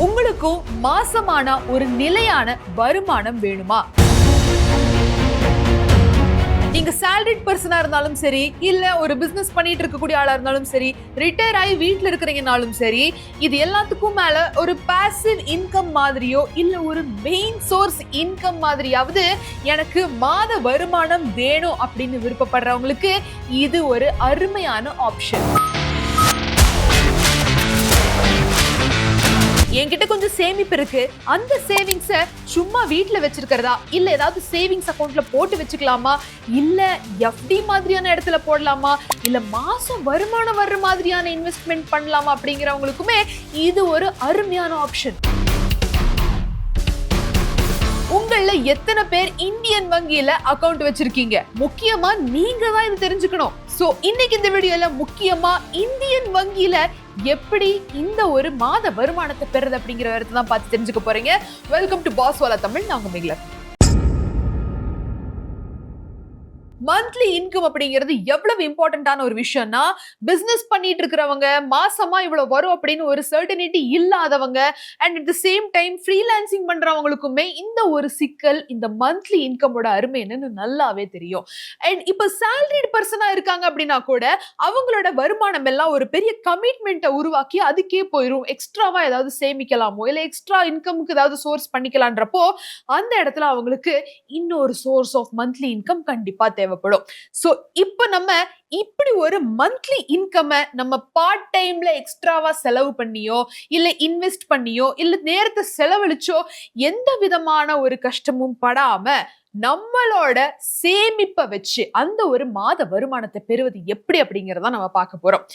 உங்களுக்கும் மாசமான ஒரு நிலையான வருமானம் வேணுமா? நீங்க salaried பர்சனா இருந்தாலும் சரி, இல்ல ஒரு பிசினஸ் பண்ணிட்டு இருக்கக்கூடிய ஆளா இருந்தாலும் சரி, ரிட்டையர் ஆகி வீட்டுல இருக்கிறீங்கனாலும் சரி, இது எல்லாத்துக்கும் மேல ஒரு பாசிவ் இன்கம் மாதிரியோ இல்ல ஒரு மெயின் சோர்ஸ் இன்கம் மாதிரியாவது எனக்கு மாத வருமானம் வேணும் அப்படின்னு விருப்பப்படுறவங்களுக்கு இது ஒரு அருமையான ஆப்ஷன். என்கிட்ட கொஞ்சம் சேமிப்பு இருக்கு, அந்த சேவிங்ஸ சும்மா வீட்டுல வச்சிருக்கிறதா, இல்ல ஏதாவது சேவிங்ஸ் அக்கௌண்ட்ல போட்டு வச்சுக்கலாமா, இல்ல எஃப்டி மாதிரியான இடத்துல போடலாமா, இல்ல மாசம் வருமானம் வர்ற மாதிரியான இன்வெஸ்ட்மெண்ட் பண்ணலாமா அப்படிங்கிறவங்களுக்குமே இது ஒரு அருமையான ஆப்ஷன். உங்கள எத்தனை பேர் இந்தியன் வங்கியில அக்கவுண்ட் வச்சிருக்கீங்க? முக்கியமா நீங்க தான் இது தெரிஞ்சுக்கணும். சோ இன்னைக்கு இந்த வீடியோல முக்கியமா இந்தியன் வங்கியில எப்படி இந்த ஒரு மாத வருமானத்தை பெறுறது அப்படிங்கிற வரத்தை தான் பார்த்து தெரிஞ்சுக்க போறீங்க. வெல்கம் டு பாஸ் வாலா தமிழ். நான் உங்க மேகலா. மந்த்லி இன்கம் அப்படிங்கிறது எவ்வளவு இம்பார்ட்டன்டான ஒரு விஷயம்னா, பிசினஸ் பண்ணிட்டு இருக்கிறவங்க மாசமா இவ்வளவு வரும் அப்படின்னு ஒரு சர்டனிட்டி இல்லாதவங்க and at the same time freelancing பண்றவங்களுக்குமே இந்த ஒரு சிக்கல், இந்த மந்த்லி இன்கமோட அருமை என்னன்னு நல்லாவே தெரியும். அண்ட் இப்ப salaried பர்சனா இருக்காங்க அப்படின்னா கூட அவங்களோட வருமானம் எல்லாம் ஒரு பெரிய கமிட்மெண்ட்டை உருவாக்கி அதுக்கே போயிடும். எக்ஸ்ட்ராவா ஏதாவது சேமிக்கலாமோ இல்ல எக்ஸ்ட்ரா இன்கமுக்கு ஏதாவது சோர்ஸ் பண்ணிக்கலான்றப்போ அந்த இடத்துல அவங்களுக்கு இன்னொரு சோர்ஸ் ஆஃப் மந்த்லி இன்கம் கண்டிப்பா தேவைப்படும். சோ இப்போ நம்ம இப்படி ஒரு மந்த்லி இன்கம் நம்ம பார்ட் டைம்ல எக்ஸ்ட்ராவா செலவு பண்ணியோ இல்ல இன்வெஸ்ட் பண்ணியோ இல்ல நேரத்தை செலவழிச்சோ எந்த விதமான ஒரு கஷ்டமும் படாம நம்மளோட சேமிப்பை வச்சு அந்த ஒரு மாத வருமானத்தை பெறுவது எப்படி அப்படிங்கறத நம்ம பார்க்க போறோம்.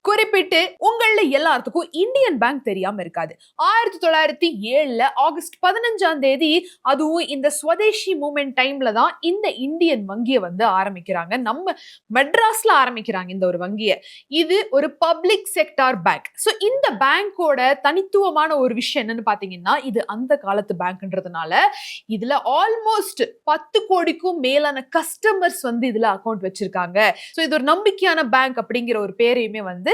குறிப்பிட்டு உங்கள எல்லாத்துக்கும் இந்தியன் பேங்க் தெரியாம இருக்காது. 1907 ஆகஸ்ட் 15 அதுவும் இந்த ஸ்வதேசி மூவ்மெண்ட் டைம்ல தான் இந்த இந்தியன் வங்கியை வந்து ஆரம்பிக்கிறாங்க. நம்ம மெட்ராஸ்ல ஆரம்பிக்கிறாங்க இந்த ஒரு வங்கியை. இது ஒரு பப்ளிக் செக்டார் பேங்க். சோ இந்த பேங்கோட தனித்துவமான ஒரு விஷயம் என்னன்னு பாத்தீங்கன்னா, இது அந்த காலத்து பேங்க்ன்றதுனால இதுல ஆல்மோஸ்ட் 10 கோடிக்கும் மேலான கஸ்டமர்ஸ் வந்து இதுல அக்கௌண்ட் வச்சிருக்காங்க. சோ இது ஒரு நம்பிக்கையான பேங்க் அப்படிங்கிற ஒரு பேரையுமே வந்து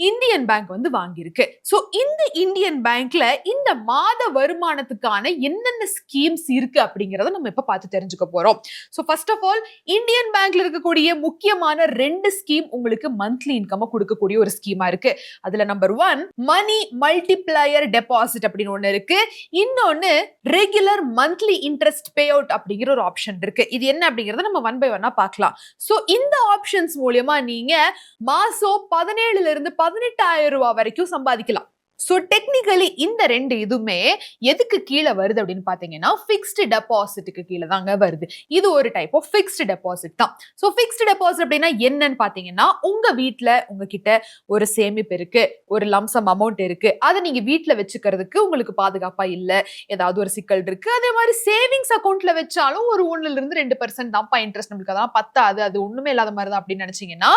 இந்தியன் பேங்க் வந்து வாங்கியிருக்கு. சோ இந்த இந்தியன் பேங்க்ல இந்த மாத வருமானத்துக்கான என்னென்ன ஸ்கீம்ஸ் இருக்கு அப்படிங்கறத நம்ம இப்ப பார்த்து தெரிஞ்சுக்க போறோம். So first of all Indian பேங்க்ல இருக்கக்கூடிய முக்கியமான 2 ஸ்கீம் உங்களுக்கு மந்த்லி இன்கம் கொடுக்கக்கூடிய ஒரு ஸ்கீமா இருக்கு. அதுல நம்பர் 1 மணி மல்டிப்ளையர் டெபாசிட் அப்படின்னு ஒண்ணு இருக்கு. இன்னொன்னு regular monthly interest pay out அப்படிங்கிற ஒரு ஆப்ஷன் இருக்கு. இது என்ன அப்படிங்கறத நம்ம ஒன் பை ஒன்னா பார்க்கலாம். சோ இந்த ஆப்ஷன்ஸ் மூலமா நீங்க மாசம் 17 இருந்து 18,000 ரூபாய் வரைக்கும் சம்பாதிக்கலாம். சோ டெக்னிக்கலி இந்த 2 இதுமே எதுக்கு கீழே வருது அப்படின்னு பாத்தீங்கன்னா, பிக்ஸ்டு டெபாசிட்டுக்கு கீழே தாங்க வருது. இது ஒரு டைப் ஆஃப் பிக்ஸ்டு டெபாசிட் தான். சோ பிக்ஸ்டு டெபாசிட் அப்படின்னா என்னன்னு பாத்தீங்கன்னா, உங்க வீட்டுல உங்ககிட்ட ஒரு சேமிப்பு இருக்கு, ஒரு லம்சம் அமௌண்ட் இருக்கு, அதை நீங்க வீட்டுல வச்சுக்கிறதுக்கு உங்களுக்கு பாதுகாப்பா இல்ல, ஏதாவது ஒரு சிக்கல் இருக்கு. அதே மாதிரி சேவிங்ஸ் அக்கௌண்ட்ல வச்சாலும் ஒரு 1-2% தான்ப்பா இன்ட்ரெஸ்ட், நம்மளுக்கு அதான் பத்தாது, அது ஒண்ணுமே இல்லாத மாதிரி தான் அப்படின்னு நினைச்சீங்கன்னா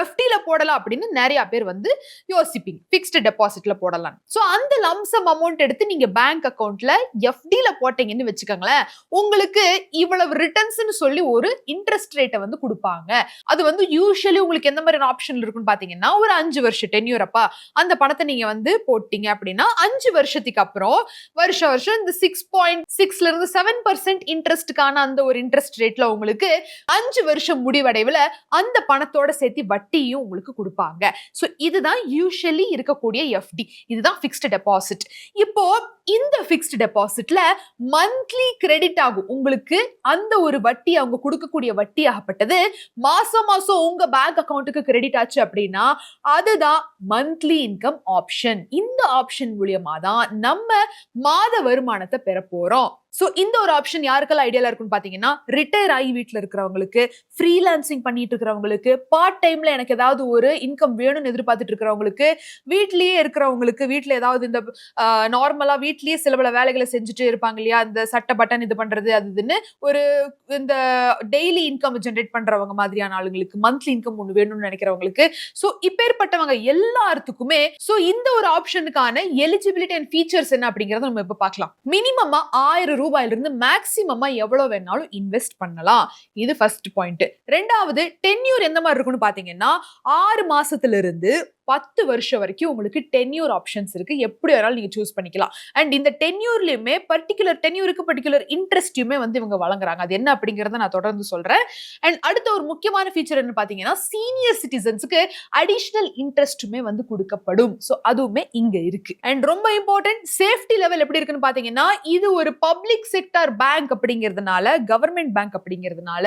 எஃப்டில போடலாம் அப்படின்னு நிறைய பேர் வந்து யோசிப்பீங்க. பிக்ஸ்டு டெபாசிட்ல போடலாம். சோ அந்த லம்சம் அமௌண்ட் எடுத்து நீங்க பேங்க் அக்கவுண்ட்ல எஃப்டில போட்டீங்கன்னு வெச்சுக்கங்களேன், உங்களுக்கு இவ்வளவு ரிட்டர்ன்ஸ்னு சொல்லி ஒரு இன்ட்ரெஸ்ட் ரேட்டை வந்து கொடுப்பாங்க. அது வந்து யூசுவலி உங்களுக்கு எந்த மாதிரி ஆப்ஷன் இருக்குன்னு பாத்தீங்கன்னா, ஒரு 5 வருஷம் டென்யூர் அப்பா அந்த பணத்தை நீங்க வந்து போட்டீங்க அப்படின்னா 5 வருஷத்துக்கு அப்புறம் வருஷம் இந்த 6.6ல இருந்து 7% இன்ட்ரெஸ்டுக்கான அந்த ஒரு இன்ட்ரெஸ்ட் ரேட்ல உங்களுக்கு 5 வருஷம் முடிவடைவுல அந்த பணத்தோட சேர்த்து வட்டியும் உங்களுக்கு கொடுப்பாங்க. சோ இதுதான் யூசுவலி இருக்கக்கூடிய எஃப்டி. இதுதான் பிக்ஸ்டு டெபாசிட். இப்போ இந்த பிக்ஸ்டு டெபாசிட்ல மந்த்லி கிரெடிட் ஆகும் உங்களுக்கு. அந்த ஒரு வட்டி அவங்க கொடுக்கக்கூடிய வட்டி ஆகப்பட்டது மாசம் உங்க பேங்க் அக்கவுண்ட்டுக்கு கிரெடிட் ஆச்சு அப்படின்னா அதுதான் மந்த்லி இன்கம் ஆப்ஷன். இந்த ஆப்ஷன் மூலமா தான் நம்ம மாத வருமானத்தை பெற போறோம். சோ இந்த ஒரு ஆப்ஷன் யாருக்கெல்லாம் ஐடியால இருக்குன்னு பாத்தீங்கன்னா, ரிட்டையர் ஆகி வீட்டுல இருக்கிறவங்களுக்கு, ஃப்ரீலான்சிங் பண்ணிட்டு இருக்கிறவங்களுக்கு, பார்ட் டைம்ல எனக்கு ஏதாவது ஒரு இன்கம் வேணும்னு எதிர்பார்த்துட்டு இருக்கிறவங்களுக்கு, வீட்லயே இருக்கிறவங்களுக்கு, வீட்டுல ஏதாவது இந்த நார்மலா வீட்லயே சில பல வேலைகளை செஞ்சுட்டு இருப்பாங்க இல்லையா, இந்த சட்டை பட்டன் இது பண்றது அதுன்னு ஒரு இந்த டெய்லி இன்கம் ஜென்ரேட் பண்றவங்க மாதிரியான ஆளுங்களுக்கு, மந்த்லி இன்கம் ஒண்ணு வேணும்னு நினைக்கிறவங்களுக்கு, சோ இப்பேற்பட்டவங்க எல்லாத்துக்குமே சோ இந்த ஒரு ஆப்ஷனுக்கான எலிஜிபிலிட்டி அண்ட் ஃபீச்சர்ஸ் என்ன அப்படிங்கறத நம்ம இப்ப பார்க்கலாம். மினிமமா 1000 ரூபாயில இருந்து மேக்ஸிமமா எவ்வளவு வேணாலும் இன்வெஸ்ட் பண்ணலாம். இது ஃபர்ஸ்ட் பாயிண்ட். ரெண்டாவது, டென்யூர் எந்த மாதிரி இருக்குன்னு பாத்தீங்கன்னா 6 மாசத்துல இருந்து 10 வருஷம் வரைக்கும் உங்களுக்கு டென்யூர் ஆப்ஷன்ஸ் இருக்கு. எப்படி வேணாலும் நீங்க சூஸ் பண்ணிக்கலாம். அண்ட் இந்த டென்யூர்லயுமே பர்டிகுலர் டென்யூருக்கு பர்டிகுலர் இன்ட்ரெஸ்ட்யுமே வந்து இவங்க வழங்குறாங்க. அது என்ன அப்படிங்கறத நான் தொடர்ந்து சொல்றேன். அண்ட் அடுத்த ஒரு முக்கியமான ஃபீச்சர் என்ன பாத்தீங்கன்னா, சீனியர் சிட்டிசன்ஸ்க்கு அடிஷனல் இன்ட்ரெஸ்ட்டுமே வந்து கொடுக்கப்படும். சோ அதுவுமே இங்க இருக்கு. அண்ட் ரொம்ப இம்பார்ட்டன்ட், சேஃப்டி லெவல் எப்படி இருக்குன்னு பாத்தீங்கன்னா, இது ஒரு பப்ளிக் செக்டார் பேங்க் அப்படிங்கிறதுனால, கவர்மெண்ட் பேங்க் அப்படிங்கிறதுனால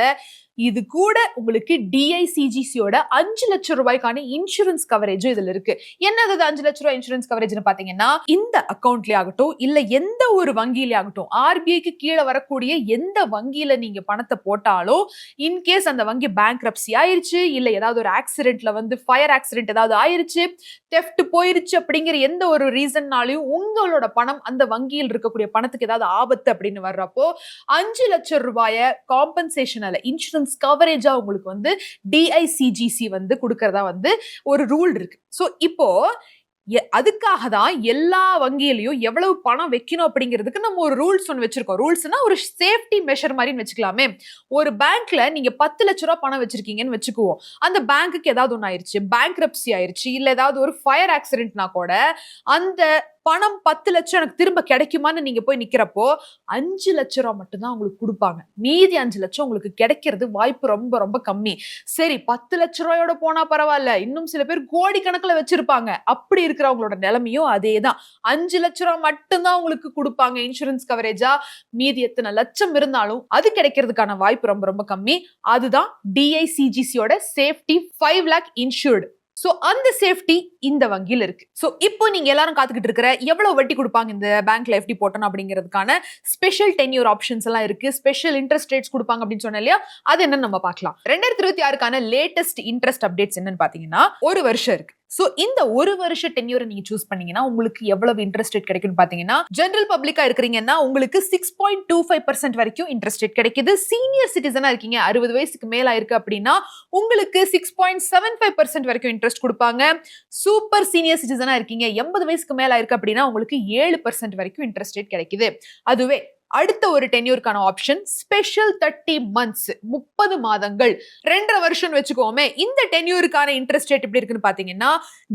இது கூட உங்களுக்கு டிஐசிஜிசியோட 5 லட்சம் ரூபாய்க்கான இன்சூரன்ஸ் கவரேஜ் இதுல இருக்கு. என்னது 5 லட்சம் ரூபாய் இன்சூரன்ஸ் கவரேஜ்னு பாத்தீங்கன்னா, இந்த அக்கவுண்ட்லயே ஆகட்டும் இல்ல எந்த ஒரு வங்கியில ஆகட்டும், ஆர்பிஐக்கு கீழே வரக்கூடிய எந்த வங்கியில நீங்க பணத்தை போட்டாலும், இன்கேஸ் அந்த வங்கி பேங்க்ரப்சி ஆயிருச்சு, இல்ல ஏதாவது ஒரு ஆக்சிடென்ட்ல வந்து ஃபயர் ஆக்சிடென்ட் ஏதாவது ஆயிருச்சு, தெஃப்ட் போயிருச்சு அப்படிங்கிற எந்த ஒரு ரீசன்னாலையும் உங்களோட பணம் அந்த வங்கியில் இருக்கக்கூடிய பணத்துக்கு ஏதாவது ஆபத்து அப்படின்னு வர்றப்போ 5 லட்சம் ரூபாயை காம்பன்சேஷனால இன்சூரன்ஸ் கவரேஜா உங்களுக்கு வந்து டிஐசிஜிசி வந்து கொடுக்கறதா வந்து ஒரு ரூல் இருக்கு. சோ இப்போ அதுக்காக தான் எல்லா வங்கியிலையும் எவ்வளவு பணம் வைக்கணும் அப்படிங்கிறதுக்கு நம்ம ஒரு ரூல்ஸ் ஒன்று வச்சிருக்கோம். ரூல்ஸ்னா ஒரு சேஃப்டி மெஷர் மாதிரி வச்சுக்கலாமே. ஒரு பேங்க்ல நீங்க 10 லட்சம் ரூபாய் பணம் வச்சிருக்கீங்கன்னு வச்சுக்குவோம். அந்த பேங்க்குக்கு ஏதாவது ஒன்று ஆயிருச்சு, பேங்க்ரப்சி ஆயிருச்சு, இல்ல ஏதாவது ஒரு ஃபயர் ஆக்சிடென்ட்னா கூட அந்த பணம் 10 லட்சம் எனக்கு திரும்ப கிடைக்குமான்னு நீங்க போய் நிக்கிறப்போ 5 லட்சம் ரூபாய் மட்டும்தான் உங்களுக்கு கொடுப்பாங்க. மீதி 5 லட்சம் உங்களுக்கு கிடைக்கிறது வாய்ப்பு ரொம்ப ரொம்ப கம்மி. சரி, 10 லட்சம் ரூபாயோட போனா பரவாயில்ல, இன்னும் சில பேர் கோடி கணக்குல வச்சிருப்பாங்க. அப்படி இருக்கிறவங்களோட நிலைமையும் அதேதான். 5 லட்சம் ரூபாய் மட்டும்தான் உங்களுக்கு கொடுப்பாங்க இன்சூரன்ஸ் கவரேஜா. மீதி எத்தனை லட்சம் இருந்தாலும் அது கிடைக்கிறதுக்கான வாய்ப்பு ரொம்ப ரொம்ப கம்மி. அதுதான் டிஐசிஜிசியோட சேஃப்டி 5 lakh இன்சூர்டு. சோ அந்த சேஃப்டி இந்த வங்கியில் இருக்கு. சோ இப்போ நீங்க எல்லாரும் காத்துக்கிட்டு இருக்கிற எவ்வளவு வட்டி கொடுப்பாங்க இந்த பேங்க்ல எஃப்டி போட்டோம் அப்படிங்கிறதுக்கான ஸ்பெஷல் டென்யூர் ஆப்ஷன்ஸ் எல்லாம் இருக்கு. ஸ்பெஷல் இன்ட்ரெஸ்ட் ரேட்ஸ் கொடுப்பாங்க அப்படின்னு சொன்னேன் இல்லையா, அது என்னன்னு நம்ம பார்க்கலாம். 2026க்கான லேட்டஸ்ட் இன்ட்ரெஸ்ட் அப்டேட்ஸ் என்னன்னு பாத்தீங்கன்னா, ஒரு வருஷம் இருக்கு. சோ இந்த ஒரு வருஷ டென்யூரை நீங்க சூஸ் பண்ணீங்கன்னா உங்களுக்கு எவ்வளவு இன்ட்ரெஸ்ட் ரேட் கிடைக்கும்னு பாத்தீங்கன்னா, ஜெனரல் பப்ளிக்கா இருக்கிறீங்கன்னா உங்களுக்கு 6.25% வரைக்கும் இன்ட்ரெஸ்ட் ரேட் கிடைக்குது. சீனியர் சிட்டிசனா இருக்கீங்க, 60 வயசுக்கு மேல இருக்கு அப்படின்னா உங்களுக்கு 6.75% வரைக்கும் இன்ட்ரெஸ்ட் கொடுப்பாங்க. சூப்பர் சீனியர் சிட்டிசனா இருக்கீங்க, 80 வயசுக்கு மேல இருக்கு அப்படின்னா உங்களுக்கு 7% வரைக்கும் இன்ட்ரெஸ்ட் ரேட் கிடைக்குது. அதுவே அடுத்த ஒரு டென்யூருக்கான ஆப்ஷன் ஸ்பெஷல் 30 மந்த்ஸ், 30 மாதங்கள், 2.5 வருஷம் வச்சுக்கோமே. இந்த டென்யூருக்கான இன்ட்ரெஸ்ட் ரேட் எப்படி இருக்குன்னு பாத்தீங்கன்னா,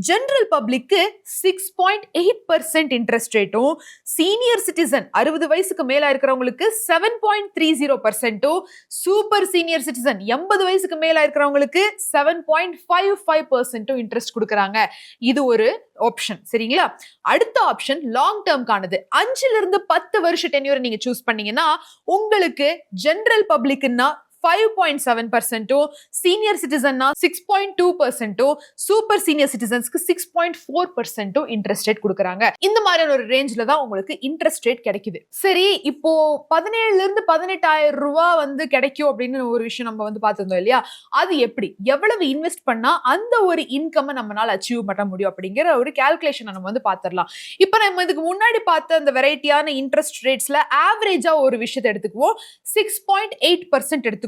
ஜெனரல் பப்ளிக்கு 6.8% இன்ட்ரெஸ்ட் ரேட்டும், சீனியர் சிட்டிசன் 60 வயசுக்கு மேல இருக்கிறவங்களுக்கு 7.30%, சூப்பர் சீனியர் சிட்டிசன் 80 வயசுக்கு மேல இருக்கிறவங்களுக்கு 7.55% இன்ட்ரெஸ்ட் கொடுக்கறாங்க. இது ஒரு ஆப்ஷன். சரிங்களா? அடுத்த ஆப்ஷன் லாங் டேர்ம்கானது. 5 இருந்து 10 வருஷ டென்யூரை நீங்க சூஸ் பண்ணீங்கன்னா உங்களுக்கு ஜெனரல் பப்ளிக்னா 5.7%, சீனியர் சிட்டிசன்னா 6.2%, சூப்பர் சீனியர் சிட்டிசன்ஸ்க்கு 6.4% இன்ட்ரெஸ்ட் ரேட் கொடுக்கறாங்க. இந்த மாதிரியான ஒரு ரேஞ்ச்ல தான் உங்களுக்கு இன்ட்ரெஸ்ட் ரேட் கிடைக்குது. சரி, இப்போ 17 இருந்து 18,000 ரூபாய் வந்து கிடைக்கும் அப்படின்னு ஒரு விஷயம் நம்ம வந்து பார்த்திருந்தோம் இல்லையா, அது எப்படி, எவ்வளவு இன்வெஸ்ட் பண்ணா அந்த ஒரு இன்கம் நம்மளால அச்சீவ் பண்ண முடியும் அப்படிங்கிற ஒரு கால்குலேஷன் நம்ம வந்து பார்த்திடலாம். இப்போ நம்ம இதுக்கு முன்னாடி பார்த்த அந்த வெரைட்டியான இன்ட்ரெஸ்ட் ரேட்ஸ்ல ஆவரேஜா ஒரு விஷயத்தை எடுத்துக்குவோம். 6.8% எடுத்துக்குவோமே.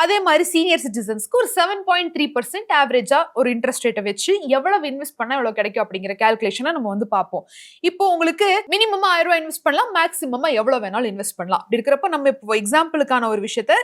அதே மாதிரி சீனியர் சிட்டிசன்ஸ்க்கு ஒரு 7.3% ஆவரேஜா ஒரு இன்ட்ரெஸ்ட் ரேட்டை வச்சு எவ்வளவு இன்வெஸ்ட் பண்ணா எவ்வளவு கிடைக்கும் அப்படிங்கிற கால்குலேஷனை நம்ம வந்து பார்ப்போம். இப்போ உங்களுக்கு மினிமமா 1000 ரூபாய் இன்வெஸ்ட் பண்ணலாம், மேக்ஸிமமா எவ்வளவு வேணாலும் இன்வெஸ்ட் பண்ணலாம். அப்படி இருக்கிறப்ப நம்ம இப்போ எக்ஸாம்பிளுக்கான ஒரு விஷயத்தை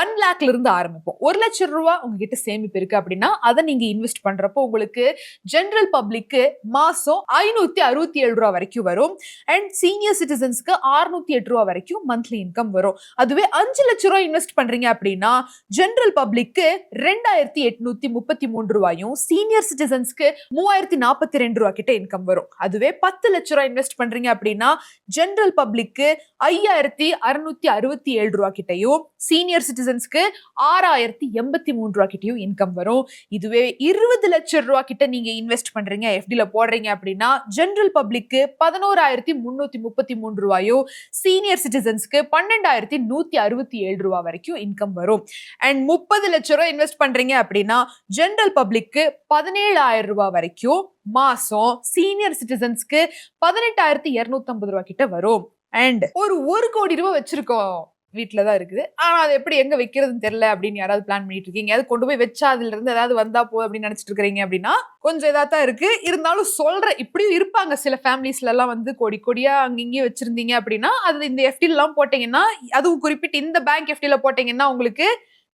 1 lakh இருந்து ஆரம்பிப்போம். 1 லட்சம் ரூபாய் உங்ககிட்ட சேமிப்பு இருக்கு அப்படின்னா அதை நீங்க இன்வெஸ்ட் பண்றப்போ உங்களுக்கு ஜெனரல் பப்ளிக்கு மாசம் 567 ரூபாய் வரைக்கும் வரும். அண்ட் சீனியர் சிட்டிசன்ஸ்க்கு 608 ரூபாய் வரைக்கும் மந்த்லி இன்கம் வரும். அதுவே 5 லட்சம் ரூபாய் இன்வெஸ்ட் பண்றீங்க அப்படின்னா ஜெனரல் பப்ளிக்கு 2833 ரூபாயும், சீனியர் சிட்டிசன்ஸ்க்கு 3042 ரூபாய் கிட்ட இன்கம் வரும். அதுவே 10 லட்சம் ரூபாய் இன்வெஸ்ட் பண்றீங்க அப்படின்னா ஜெனரல் பப்ளிக்கு 5667 ரூபாய் கிட்டையும், சீனியர் சிட்டிசன்ஸ்க்கு 6083 ரூபாய் கிட்டையும் இன்கம் வரும். இதுவே 20 லட்சம் ரூபாய் கிட்ட நீங்க இன்வெஸ்ட் பண்றீங்க, எஃப்டில போடுறீங்க அப்படின்னா ஜெனரல் பப்ளிக்கு 11333 ரூபாயும், சீனியர் சிட்டிசன்ஸ்க்கு 12167 ரூபாய் வரைக்கும் இன்கம் வரும். அண்ட் 30 லட்சம் ரூபாய் இன்வெஸ்ட் பண்றீங்க அப்படின்னா ஜெனரல் பப்ளிக்கு 17,000 ரூபாய் வரைக்கும் மாசம், சீனியர் சிட்டிசன்ஸ்க்கு 18,250 ரூபாய் கிட்ட வரும். அண்ட் ஒரு 1 கோடி ரூபாய் வச்சிருக்கோம், வீட்டுலதான் இருக்குது, ஆனா அது எப்படி எங்க வைக்கிறதுன்னு தெரியல அப்படின்னு யாராவது பிளான் பண்ணிட்டு இருக்கீங்க, அது கொண்டு போய் வச்சா அதுல இருந்து ஏதாவது வந்தா போதும் அப்படின்னு நினைச்சிட்டு இருக்கீங்க அப்படின்னா கொஞ்சம் இதாத்தான் இருக்கு. இருந்தாலும் சொல்றேன், இப்படியும் இருப்பாங்க சில ஃபேமிலிஸ்ல எல்லாம் வந்து கோடி கோடியா அங்கேயும் வச்சிருந்தீங்க அப்படின்னா அது இந்த எஃப்டி எல்லாம் போட்டீங்கன்னா, அதுவும் குறிப்பிட்டு இந்த பேங்க் எஃப்டில போட்டீங்கன்னா உங்களுக்கு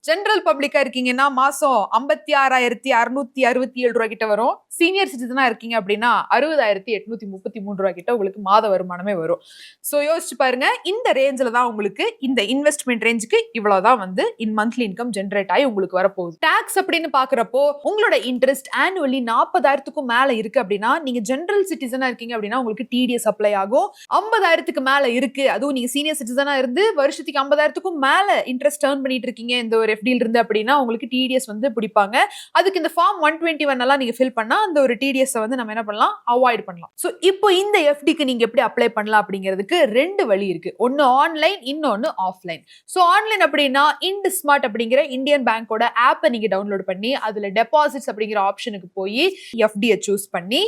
ஜெனரல் பப்ளிக்கா இருக்கீங்கன்னா மாசம் 56,667 ரூபாய் கிட்ட வரும். சீனியர் சிட்டிசனா இருக்கீங்க அப்படின்னா 60,833 ரூபாய் கிட்ட உங்களுக்கு மாத வருமானமே வரும். சோ யோசிச்சு பாருங்க, இந்த ரேஞ்சில தான் உங்களுக்கு இந்த இன்வெஸ்ட்மெண்ட் ரேஞ்சுக்கு இவ்வளவுதான் வந்து இன் மந்த்லி இன்கம் ஜெனரேட் ஆகி உங்களுக்கு வரப்போகுது. டாக்ஸ் அப்படின்னு பாக்குறப்போ உங்களோட இன்ட்ரெஸ்ட் ஆனுவலி 40,000க்கும் மேல இருக்கு அப்படின்னா, நீங்க ஜெனரல் சிட்டிசனா இருக்கீங்க அப்படின்னா உங்களுக்கு டிடிஎஸ் அப்ளை ஆகும். 50,000க்கு மேல இருக்கு, அதுவும் நீங்க சீனியர் சிட்டிசனா இருந்து வருஷத்துக்கு 50,000க்கும் மேல இன்ட்ரெஸ்ட் ஏர்ன் பண்ணிட்டு இருக்கீங்க இந்த ஒரு எஃப்டில இருந்து அப்படின்னா உங்களுக்கு டிடிஎஸ் வந்து பிடிப்பாங்க. அதுக்கு இந்த ஃபார்ம் 121 எல்லாம் நீங்க ஃபில் பண்ணா அந்த ஒரு டிடிஎஸ் வந்து நம்ம என்ன பண்ணலாம், அவாய்ட் பண்ணலாம். சோ இப்போ இந்த எஃப்டிக்கு நீங்க எப்படி அப்ளை பண்ணலாம் அப்படிங்கிறதுக்கு 2 வழி இருக்கு. ஒன்னு ஆன்லைன், இன்னொன்னு ஆஃப்லைன். சோ ஆன்லைன் அப்படின்னா IndSmart அப்படிங்கிற இந்தியன் பேங்கோட ஆப்பை நீங்க டவுன்லோட் பண்ணி அதுல டெபாசிட்ஸ் அப்படிங்கிற ஆப்ஷனுக்கு போய் எஃப்டியை சூஸ் பண்ணி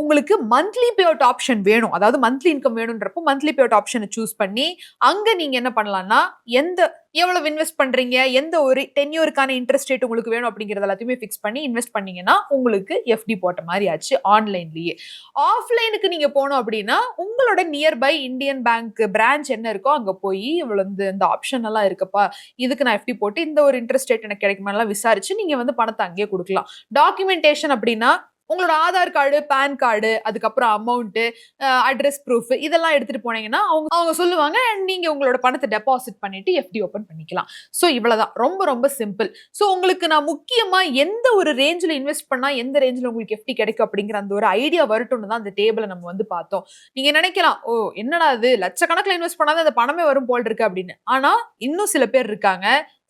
உங்களுக்கு மந்த்லி பே அவுட் ஆப்ஷன் வேணும், அதாவது மந்த்லி இன்கம் வேணும்ன்றப்போ மந்த்லி பே அவுட் ஆப்ஷனை சூஸ் பண்ணி அங்க நீங்க என்ன பண்ணலாம்னா எவ்வளவு இன்வெஸ்ட் பண்றீங்க, எந்த ஒரு டென்யூருக்கான இன்ட்ரெஸ்ட் ரேட் உங்களுக்கு வேணும் அப்படிங்கறது எல்லாத்தையுமே ஃபிக்ஸ் பண்ணி இன்வெஸ்ட் பண்ணீங்கன்னா உங்களுக்கு எஃப்டி போட்ட மாதிரி ஆச்சு ஆன்லைன்லயே. ஆஃப்லைனுக்கு நீங்க போனோம் அப்படின்னா உங்களோட நியர்பை இந்தியன் பேங்க் பிரான்ச் என்ன இருக்கோ அங்க போய் இவ்வளவு இந்த ஆப்ஷன் எல்லாம் இருக்குப்பா, இதுக்கு நான் எஃப்டி போட்டு இந்த ஒரு இன்ட்ரெஸ்ட் ரேட் எனக்கு கிடைக்குமா விசாரிச்சு நீங்க வந்து பணத்தை அங்கேயே கொடுக்கலாம். டாக்குமெண்டேஷன் அப்படின்னா உங்களோட ஆதார் கார்டு, பேன் கார்டு, அதுக்கப்புறம் அமௌண்ட், அட்ரஸ் ப்ரூஃப் இதெல்லாம் எடுத்துட்டு போனீங்கன்னா அவங்க சொல்லுவாங்க and நீங்க உங்களோட பணத்தை டெபாசிட் பண்ணிட்டு எஃப்டி ஓபன் பண்ணிக்கலாம். சோ இவ்வளவுதான், ரொம்ப ரொம்ப சிம்பிள். சோ உங்களுக்கு நான் முக்கியமா எந்த ஒரு ரேஞ்சில் இன்வெஸ்ட் பண்ணா எந்த ரேஞ்சில் உங்களுக்கு எஃப்டி கிடைக்கும் அப்படிங்கிற அந்த ஒரு ஐடியா வரட்டும்னு தான் அந்த டேபிளை நம்ம வந்து பார்த்தோம். நீங்க நினைக்கலாம், ஓ என்னடா இது லட்சக்கணக்கில் இன்வெஸ்ட் பண்ணாதான் அந்த பணமே வரும் போல் இருக்கு அப்படின்னு. ஆனா இன்னும் சில பேர் இருக்காங்க,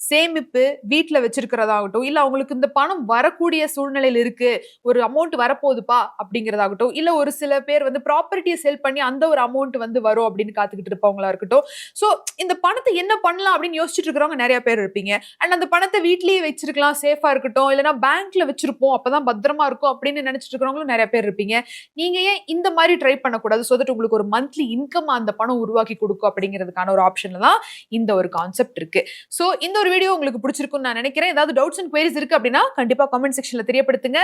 சேமிப்பு வீட்டுல வச்சிருக்கிறதாகட்டும், இல்ல அவங்களுக்கு இந்த பணம் வரக்கூடிய சூழ்நிலையில இருக்கு, ஒரு அமௌண்ட் வரப்போகுதுப்பா அப்படிங்கறதாகட்டும், இல்ல ஒரு சில பேர் வந்து ப்ராப்பர்ட்டியை செல் பண்ணி அந்த ஒரு அமௌண்ட் வந்து வரும் அப்படின்னு காத்துக்கிட்டு இருப்பவங்களா இருக்கட்டும். சோ இந்த பணத்தை என்ன பண்ணலாம் அப்படின்னு யோசிச்சுட்டு இருக்கிறவங்க நிறைய பேர் இருப்பீங்க. அண்ட் அந்த பணத்தை வீட்லயே வச்சிருக்கலாம், சேஃபா இருக்கட்டும், இல்லைன்னா பேங்க்ல வச்சிருப்போம் அப்பதான் பத்திரமா இருக்கும் அப்படின்னு நினைச்சிட்டு இருக்கிறவங்களும் நிறைய பேர் இருப்பீங்க. நீங்க ஏன் இந்த மாதிரி ட்ரை பண்ணக்கூடாது, சோ தட் உங்களுக்கு ஒரு மந்த்லி இன்கம் அந்த பணம் உருவாக்கி கொடுக்கும் அப்படிங்கிறதுக்கான ஒரு ஆப்ஷன்ல தான் இந்த ஒரு கான்செப்ட் இருக்கு. சோ இந்த ஒரு வீடியோ உங்களுக்கு பிடிச்சிருக்கும்னு நான் நினைக்கிறேன். ஏதாவது டவுட்ஸ் அண்ட் குவரிஸ் இருக்கு அப்படின்னா கண்டிப்பா கமெண்ட் செக்ஷன்ல தெரியப்படுத்துங்க.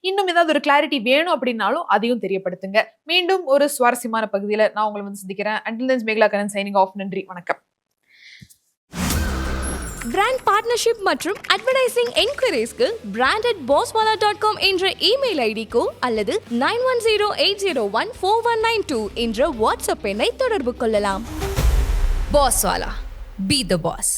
இன்னும் ஏதாவது ஒரு கிளாரிட்டி வேணும் அப்படின்னாலும் அதையும் தெரியப்படுத்துங்க. மீண்டும் ஒரு சுவாரஸ்யமான பகுதியில நான் உங்களை வந்து சந்திக்கிறேன். Until then, Megala Kannan signing off. நன்றி, வணக்கம். பிராண்ட் பார்ட்னர்ஷிப் மற்றும் அட்வர்டைசிங் என்குயரிஸ்க்கு brand@bosswala.com என்ற இமெயில் ஐடிக்கோ அல்லது 9108014192 என்ற வாட்ஸ்அப் எண்ணை தொடர்பு கொள்ளலாம். Bosswala, be the boss.